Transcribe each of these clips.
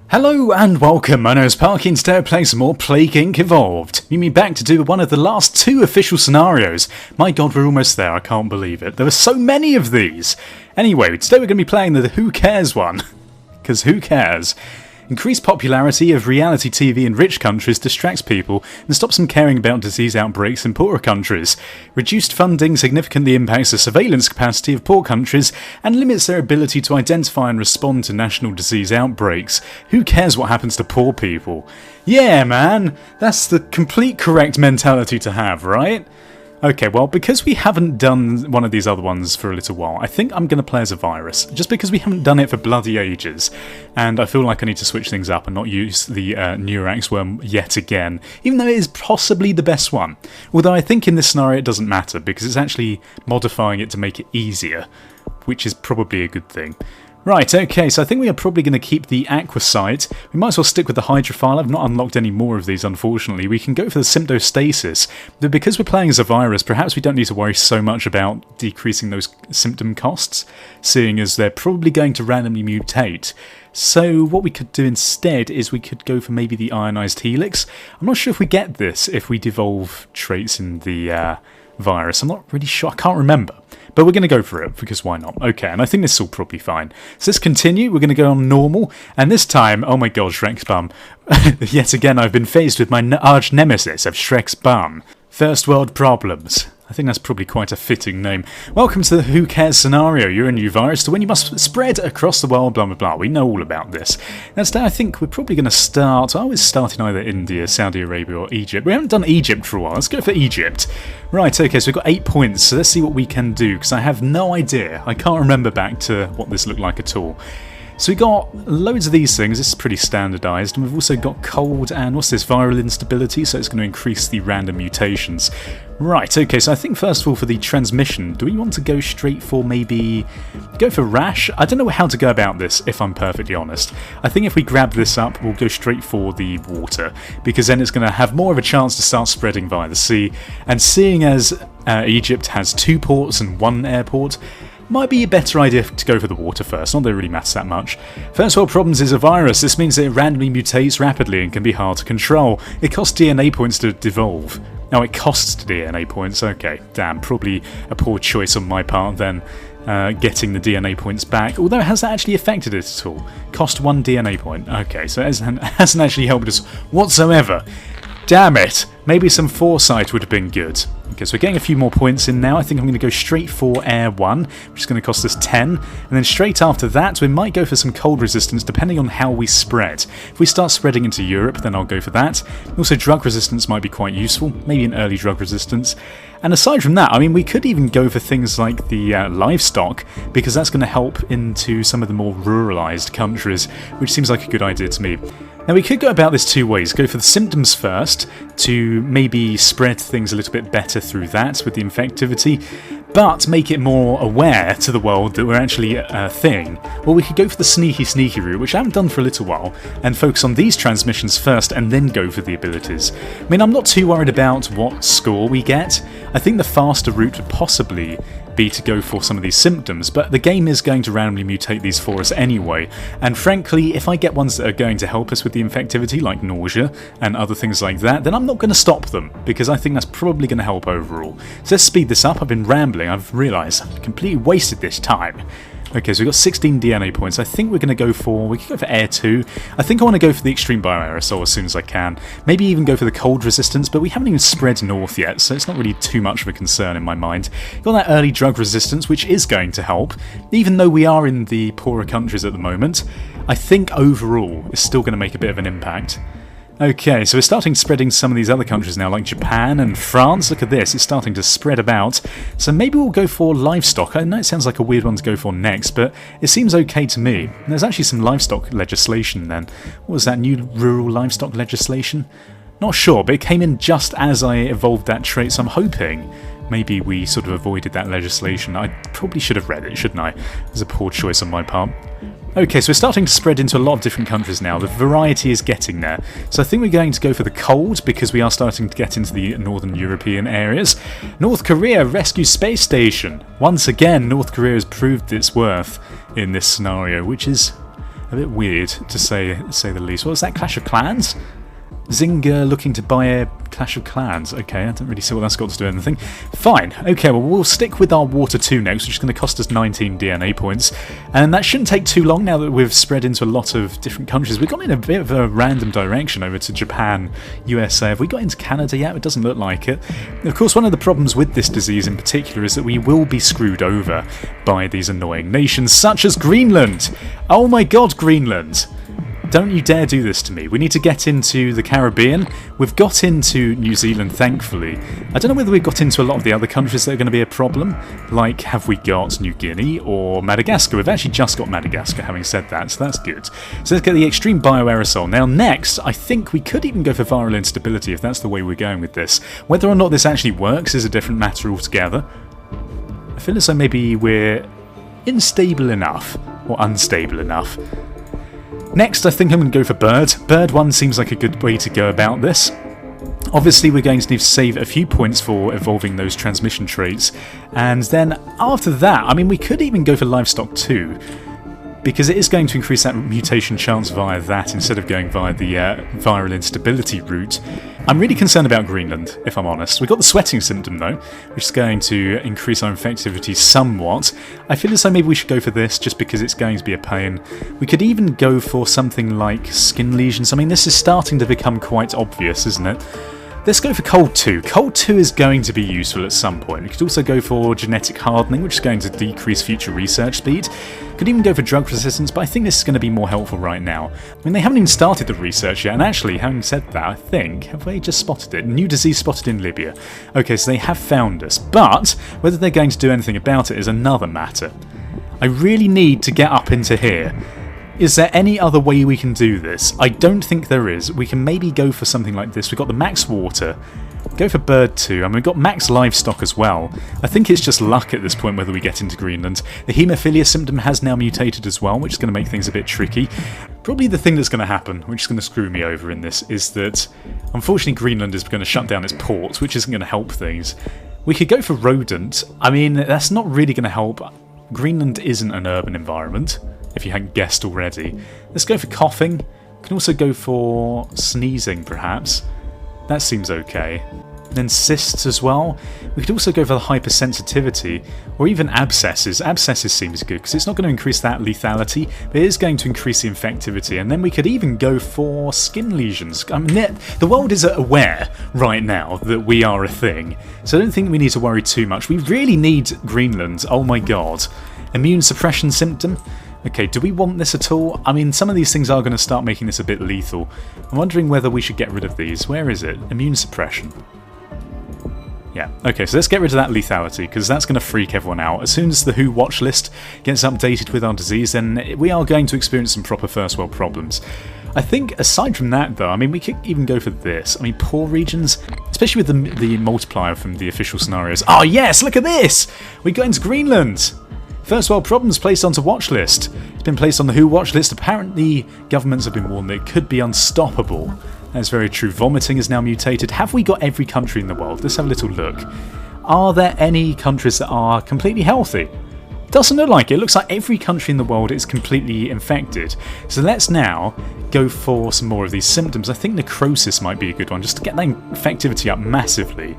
Hello and welcome, my name is Parky and today I play some more Plague Inc. Evolved. You mean back to do one of the last two official scenarios. My god, we're almost there, I can't believe it. There were so many of these. Anyway, today we're going to be playing the Who Cares one. Because who cares? Increased popularity of reality TV in rich countries distracts people and stops them caring about disease outbreaks in poorer countries. Reduced funding significantly impacts the surveillance capacity of poor countries and limits their ability to identify and respond to national disease outbreaks. Who cares what happens to poor people? Yeah, man, that's the complete correct mentality to have, right? Okay, well, because we haven't done one of these other ones for a little while, I think I'm going to play as a virus, just because we haven't done it for bloody ages, and I feel like I need to switch things up and not use the Neurax worm yet again, even though it is possibly the best one. Although I think in this scenario it doesn't matter, because it's actually modifying it to make it easier, which is probably a good thing. Right, okay, so I think we are probably going to keep the Aquasite. We might as well stick with the Hydrophile. I've not unlocked any more of these, unfortunately. We can go for the Symptostasis, but because we're playing as a virus, perhaps we don't need to worry so much about decreasing those symptom costs, seeing as they're probably going to randomly mutate. So what we could do instead is we could go for maybe the Ionized Helix. I'm not sure if we get this if we devolve traits in the virus. I'm not really sure, I can't remember. But we're going to go for it, because why not? Okay, and I think this is all probably fine. So let's continue, we're going to go on normal, and this time, oh my god, Shrek's bum. Yet again I've been faced with my arch nemesis of Shrek's bum. First world problems. I think that's probably quite a fitting name. Welcome to the Who Cares scenario. You're a new virus to win. You must spread across the world, blah blah blah. We know all about this. Now today I think we're probably going to start... I was starting either India, Saudi Arabia or Egypt. We haven't done Egypt for a while. Let's go for Egypt. Right, okay, so we've got 8 points. So let's see what we can do, because I have no idea. I can't remember back to what this looked like at all. So we got loads of these things, this is pretty standardised, and we've also got cold and what's this, viral instability, so it's going to increase the random mutations. Right, okay, so I think first of all for the transmission, do we want to go straight for maybe, go for rash? I don't know how to go about this, if I'm perfectly honest. I think if we grab this up, we'll go straight for the water, because then it's going to have more of a chance to start spreading via the sea, and seeing as Egypt has 2 ports and 1 airport, might be a better idea to go for the water first, not that it really matters that much. First world problems is a virus. This means that it randomly mutates rapidly and can be hard to control. It costs DNA points to devolve. Now it costs DNA points, okay, damn, probably a poor choice on my part then, getting the DNA points back, although has that actually affected it at all? Cost 1 DNA point, okay, so it hasn't actually helped us whatsoever. Damn it! Maybe some foresight would have been good. Okay, so we're getting a few more points in now. I think I'm going to go straight for Air 1, which is going to cost us 10. And then straight after that, we might go for some cold resistance, depending on how we spread. If we start spreading into Europe, then I'll go for that. Also, drug resistance might be quite useful. Maybe an early drug resistance. And aside from that, I mean, we could even go for things like the livestock, because that's going to help into some of the more ruralised countries, which seems like a good idea to me. Now we could go about this 2 ways. Go for the symptoms first, to maybe spread things a little bit better through that with the infectivity, but make it more aware to the world that we're actually a thing. Or we could go for the sneaky route, which I haven't done for a little while, and focus on these transmissions first and then go for the abilities. I mean, I'm not too worried about what score we get. I think the faster route would possibly be to go for some of these symptoms, but the game is going to randomly mutate these for us anyway, and frankly, if I get ones that are going to help us with the infectivity, like nausea and other things like that, then I'm not going to stop them, because I think that's probably going to help overall. So let's speed this up. I've been rambling, I've realised I've completely wasted this time. Okay, so we've got 16 DNA points. I think we're going to go for... we can go for Air 2. I think I want to go for the Extreme Bioaerosol as soon as I can. Maybe even go for the Cold Resistance, but we haven't even spread north yet, so it's not really too much of a concern in my mind. Got that early drug resistance, which is going to help. Even though we are in the poorer countries at the moment, I think overall it's still going to make a bit of an impact. Okay, so we're starting spreading some of these other countries now, like Japan and France. Look at this, it's starting to spread about. So maybe we'll go for livestock. I know it sounds like a weird one to go for next, but it seems okay to me. There's actually some livestock legislation then. What was that, new rural livestock legislation? Not sure, but it came in just as I evolved that trait, so I'm hoping maybe we sort of avoided that legislation. I probably should have read it, shouldn't I? It was a poor choice on my part. Okay, so we're starting to spread into a lot of different countries now. The variety is getting there. So I think we're going to go for the cold, because we are starting to get into the northern European areas. North Korea rescue space station. Once again, North Korea has proved its worth in this scenario, which is A bit weird, to say the least. What was that, Clash of Clans? Zynga looking to buy a Clash of Clans. Okay, I don't really see what that's got to do with anything. Fine. Okay, well, we'll stick with our Water 2 next, which is going to cost us 19 DNA points. And that shouldn't take too long now that we've spread into a lot of different countries. We've gone in a bit of a random direction over to Japan, USA. Have we got into Canada yet? It doesn't look like it. Of course, one of the problems with this disease in particular is that we will be screwed over by these annoying nations, such as Greenland. Oh my god, Greenland! Don't you dare do this to me. We need to get into the Caribbean. We've got into New Zealand, thankfully. I don't know whether we've got into a lot of the other countries that are going to be a problem. Like, have we got New Guinea or Madagascar? We've actually just got Madagascar, having said that, so that's good. So let's get the extreme bioaerosol. Now, next, I think we could even go for viral instability if that's the way we're going with this. Whether or not this actually works is a different matter altogether. I feel as though maybe we're unstable enough, or unstable enough. Next, I think I'm going to go for Bird. Bird 1 seems like a good way to go about this. Obviously, we're going to need to save a few points for evolving those transmission traits. And then after that, I mean, we could even go for Livestock 2. Because it is going to increase that mutation chance via that instead of going via the viral instability route. I'm really concerned about Greenland, if I'm honest. We've got the sweating symptom though, which is going to increase our infectivity somewhat. I feel as though maybe we should go for this just because it's going to be a pain. We could even go for something like skin lesions. I mean, this is starting to become quite obvious, isn't it? Let's go for Cold 2. Cold 2 is going to be useful at some point. We could also go for genetic hardening, which is going to decrease future research speed. Could even go for drug resistance, but I think this is going to be more helpful right now. I mean, they haven't even started the research yet, and actually, having said that, I think, have they just spotted it? New disease spotted in Libya. Okay, so they have found us, but whether they're going to do anything about it is another matter. I really need to get up into here. Is there any other way we can do this? I don't think there is. We can maybe go for something like this. We've got the max water. Go for Bird 2. I mean, we've got max livestock as well. I think it's just luck at this point whether we get into Greenland. The haemophilia symptom has now mutated as well, which is going to make things a bit tricky. Probably the thing that's going to happen, which is going to screw me over in this, is that unfortunately Greenland is going to shut down its ports, which isn't going to help things. We could go for rodent. I mean, that's not really going to help. Greenland isn't an urban environment, if you hadn't guessed already. Let's go for coughing. We can also go for sneezing, perhaps. That seems okay. Then cysts as well. We could also go for the hypersensitivity, or even abscesses. Abscesses seems good, because it's not going to increase that lethality, but it is going to increase the infectivity. And then we could even go for skin lesions. I mean, the world is aware right now that we are a thing, so I don't think we need to worry too much. We really need Greenland. Oh my god. Immune suppression symptom. Okay, do we want this at all? I mean, some of these things are going to start making this a bit lethal. I'm wondering whether we should get rid of these. Where is it? Immune suppression. Yeah, okay, so let's get rid of that lethality, because that's going to freak everyone out. As soon as the WHO watch list gets updated with our disease, then we are going to experience some proper first world problems. I think, aside from that, though, I mean, we could even go for this. I mean, poor regions, especially with the multiplier from the official scenarios. Oh, yes, look at this! We got into Greenland! First world problems placed onto watch list. It's been placed on the WHO watch list. Apparently, governments have been warned that it could be unstoppable. That's very true. Vomiting is now mutated. Have we got every country in the world? Let's have a little look. Are there any countries that are completely healthy? Doesn't look like it. It looks like every country in the world is completely infected. So let's now go for some more of these symptoms. I think necrosis might be a good one, just to get that infectivity up massively.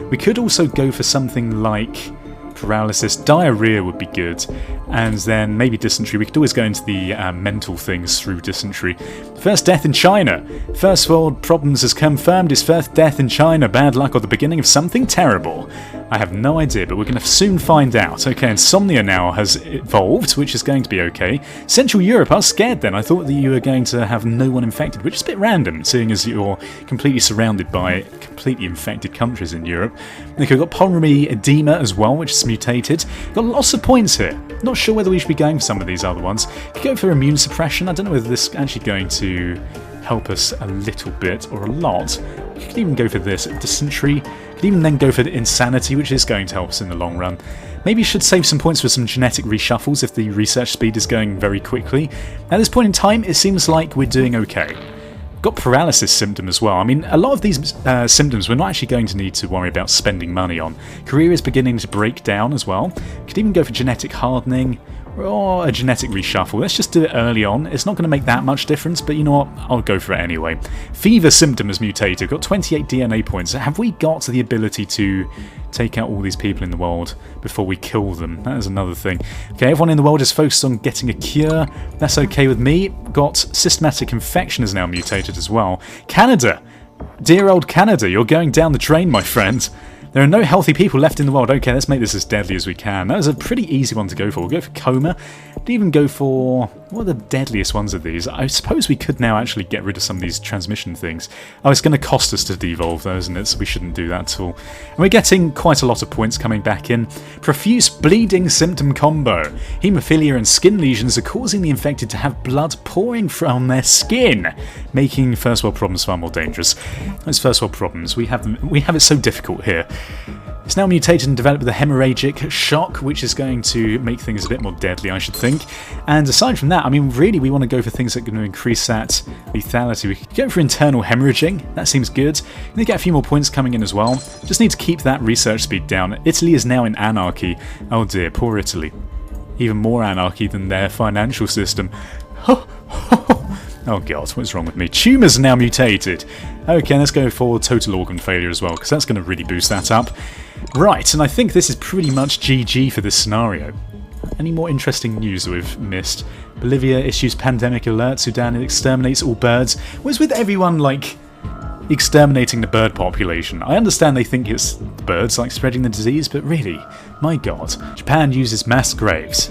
We could also go for something like paralysis. Diarrhea would be good, and then maybe dysentery. We could always go into the mental things through dysentery. First death in China. First world problems has confirmed his first death in China. Bad luck or the beginning of something terrible. I have no idea, but we're going to soon find out. Okay, insomnia now has evolved, which is going to be okay. Central Europe, I was scared then. I thought that you were going to have no one infected, which is a bit random, seeing as you're completely surrounded by completely infected countries in Europe. Okay, we've got pulmonary edema as well, which is mutated. Got lots of points here. Not sure whether we should be going for some of these other ones. Could go for immune suppression. I don't know whether this is actually going to help us a little bit or a lot. We could even go for this. Dysentery. Could even then go for insanity, which is going to help us in the long run. Maybe should save some points for some genetic reshuffles if the research speed is going very quickly. At this point in time, it seems like we're doing okay. Got paralysis symptom as well. I mean, a lot of these symptoms we're not actually going to need to worry about spending money on. Career is beginning to break down as well. Could even go for genetic hardening, or a genetic reshuffle. Let's just do it early on. It's not going to make that much difference, but you know what? I'll go for it anyway. Fever symptom has mutated. Got 28 DNA points. Have we got the ability to take out all these people in the world before we kill them? That is another thing. Okay, everyone in the world is focused on getting a cure. That's okay with me. Got systematic infection is now mutated as well. Canada! Dear old Canada, you're going down the drain, my friend. There are no healthy people left in the world. Okay, let's make this as deadly as we can. That was a pretty easy one to go for. We'll go for coma. We'd even go for... what are the deadliest ones of these? I suppose we could now actually get rid of some of these transmission things. Oh, it's going to cost us to devolve though, isn't it? So we shouldn't do that at all. And we're getting quite a lot of points coming back in. Profuse bleeding symptom combo. Haemophilia and skin lesions are causing the infected to have blood pouring from their skin, making first world problems far more dangerous. Those first world problems, we have it so difficult here. It's now mutated and developed with a hemorrhagic shock, which is going to make things a bit more deadly, I should think. And aside from that, I mean, really, we want to go for things that are going to increase that lethality. We could go for internal hemorrhaging. That seems good. We're going to get a few more points coming in as well. Just need to keep that research speed down. Italy is now in anarchy. Oh dear, poor Italy. Even more anarchy than their financial system. Oh god, what's wrong with me? Tumours are now mutated. Okay, let's go for total organ failure as well, because that's going to really boost that up. Right, and I think this is pretty much GG for this scenario. Any more interesting news that we've missed? Bolivia issues pandemic alert. Sudan exterminates all birds. What's with everyone, like, exterminating the bird population? I understand they think it's the birds, like, spreading the disease, but really, my god. Japan uses mass graves.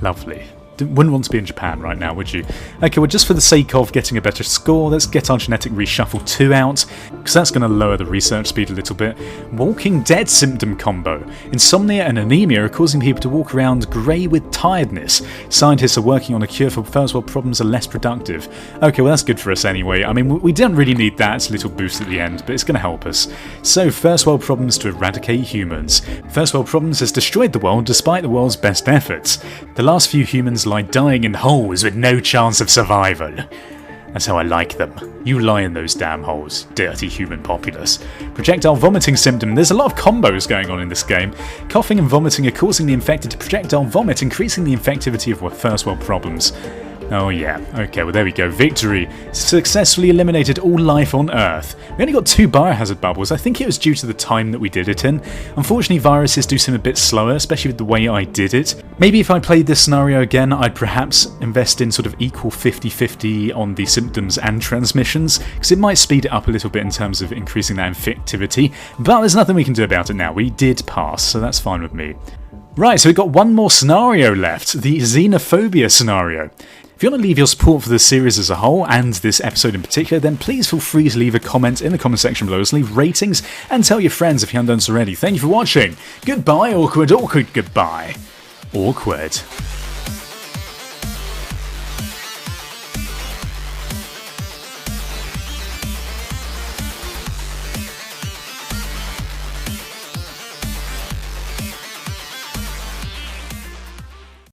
Lovely. Wouldn't want to be in Japan right now, would you? Okay, well, just for the sake of getting a better score, let's get our genetic reshuffle 2 out, because that's going to lower the research speed a little bit. Walking Dead symptom combo. Insomnia and anemia are causing people to walk around grey with tiredness. Scientists are working on a cure for first world problems are less productive. Okay, well, that's good for us anyway. I mean, we don't really need that little boost at the end, but it's going to help us. So, first world problems to eradicate humans. First world problems has destroyed the world despite the world's best efforts. The last few humans lie dying in holes with no chance of survival. That's how I like them. You lie in those damn holes, dirty human populace. Projectile vomiting symptom. There's a lot of combos going on in this game. Coughing and vomiting are causing the infected to projectile vomit, increasing the infectivity of first world problems. Oh yeah, okay, well there we go, victory. Successfully eliminated all life on Earth. We only got 2 biohazard bubbles. I think it was due to the time that we did it in. Unfortunately, viruses do seem a bit slower, especially with the way I did it. Maybe if I played this scenario again, I'd perhaps invest in sort of equal 50-50 on the symptoms and transmissions, because it might speed it up a little bit in terms of increasing that infectivity, but there's nothing we can do about it now. We did pass, so that's fine with me. Right, so we've got one more scenario left, the xenophobia scenario. If you want to leave your support for this series as a whole, and this episode in particular, then please feel free to leave a comment in the comment section below, so leave ratings, and tell your friends if you haven't done so already. Thank you for watching. Goodbye, awkward, goodbye. Awkward.